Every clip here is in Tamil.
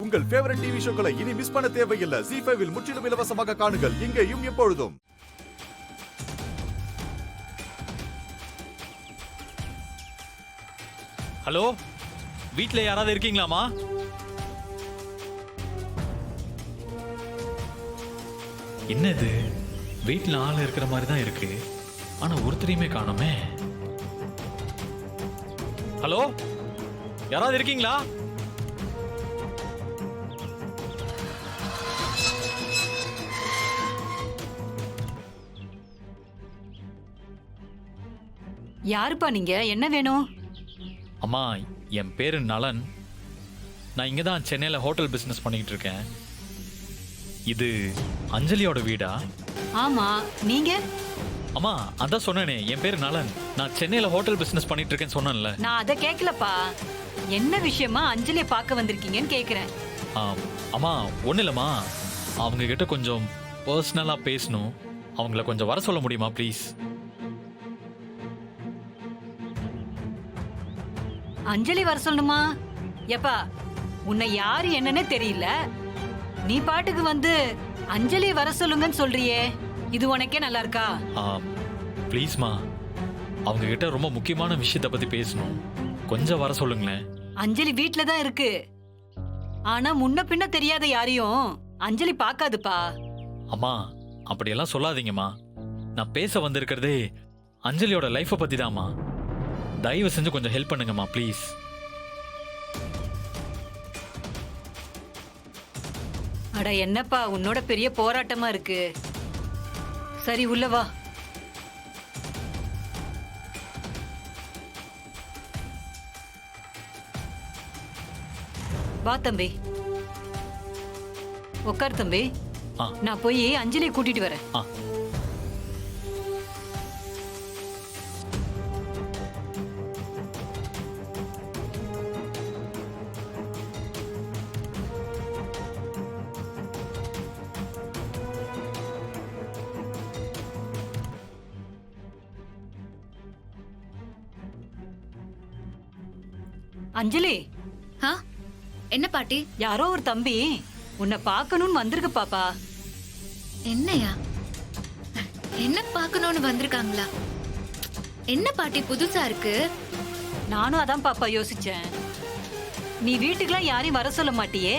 உங்கள் ஃபேவரட் டிவி ஷோக்களை இனி மிஸ் பண்ண தேவையில்லை. ZEE5 இல் முற்றிலும் இலவசமாக காணுங்கள். இங்கேயும் எப்பொழுதும். ஹலோ, வீட்ல யாராவது இருக்கீங்களாமா? என்னது, வீட்ல ஆள் இருக்கிற மாதிரி தான் இருக்கு, ஆனா ஒருத்தரையுமே காணோமே. ஹலோ, யாராவது இருக்கீங்களா? யாருப்பா நீங்க? என்ன வேணும்? அம்மா, என் பேரு நலன். நான் இங்க தான் சென்னையில ஹோட்டல் பிசினஸ் பண்ணிட்டு இருக்கேன். இது அஞ்சலியோட வீடா? ஆமா, நீங்க? அம்மா, அதான் சொன்னேனே, என் பேரு நலன். நான் சென்னையில ஹோட்டல் பிசினஸ் பண்ணிட்டு இருக்கேன்னு சொன்னேன்ல. நான் அதை கேட்கலப்பா. என்ன விஷயமா அஞ்சலியை பார்க்க வந்திருக்கீங்கன்னு கேக்குறேன். அம்மா, ஒன்றும் இல்லைம்மா, அவங்க கிட்ட கொஞ்சம் பர்சனலாக பேசணும். அவங்கள கொஞ்சம் வர சொல்ல முடியுமா ப்ளீஸ்? அஞ்சலி வர சொல்லணுமா? எப்பா, உன்னை யாரு என்னன்னே தெரியல, நீ பாட்டுக்கு வந்து அஞ்சலி வர சொல்லுங்கன்னு சொல்றியே, இது உனக்கே நல்லா இருக்கா? ப்ளீஸ்மா, அவங்க கிட்ட ரொம்ப முக்கியமான விஷயத்தை பத்தி பேசணும், கொஞ்சம் வர சொல்லுங்களேன். அஞ்சலி வீட்ல தான் இருக்கு, ஆனா முன்ன பின்ன தெரியாத யாரையும் அஞ்சலி பார்க்காதுப்பா. அம்மா, அப்படியெல்லாம் சொல்லாதீங்கம்மா. நான் பேச வந்திருக்கிறதே அஞ்சலியோட லைஃபை பத்தி தான்மா. தயவு செஞ்சு கொஞ்சம் ஹெல்ப் பண்ணுங்கம்மா ப்ளீஸ். அட என்னப்பா, உன்னோட பெரிய போராட்டமா இருக்கு. சரி, உள்ள வா. வா தம்பி, உட்கார் தம்பி. நான் போய் அஞ்சலியை கூட்டிட்டு வரேன். அஞ்சலி. என்ன பாட்டி? யாரோ ஒரு தம்பி உன்னை பார்க்கணும்னு வந்திருக்கு பாப்பா. என்னையா? என்ன பார்க்கணும்னு வந்திருக்காங்களா? என்ன பாட்டி புதுசா இருக்கு? நானும் அதான் பாப்பா யோசிச்சேன். நீ வீட்டுக்குலாம் யாரையும் வர சொல்ல மாட்டியே,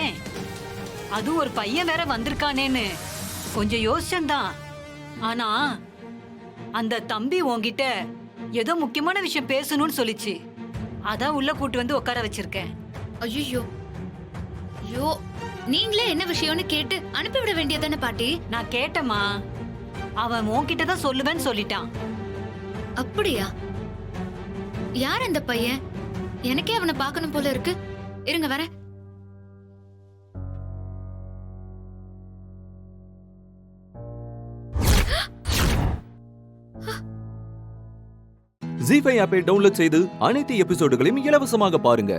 அதுவும் ஒரு பையன் வேற வந்திருக்கானேன்னு கொஞ்சம் யோசிச்சேன்தான். ஆனா அந்த தம்பி உன்கிட்ட ஏதோ முக்கியமான விஷயம் பேசணும்னு சொல்லிச்சு, அதான் உள்ள கூட்டு வந்து உட்கார வச்சிருக்கேன். ஐயோ, ஐயோ, நீங்களே என்ன விஷயம்னு கேட்டு அனுப்பிவிட வேண்டியதானே பாட்டி? நான் கேட்டமா, அவன் உன்கிட்ட தான் சொல்லுவேன்னு சொல்லிட்டான். அப்படியா? யார் அந்த பையன்? எனக்கே அவனை பார்க்கணும் போல இருக்கு. இருங்க வர. ZEE5 ஆப்பை டவுன்லோட் செய்து அனைத்து எபிசோடுகளையும் இலவசமாக பாருங்க.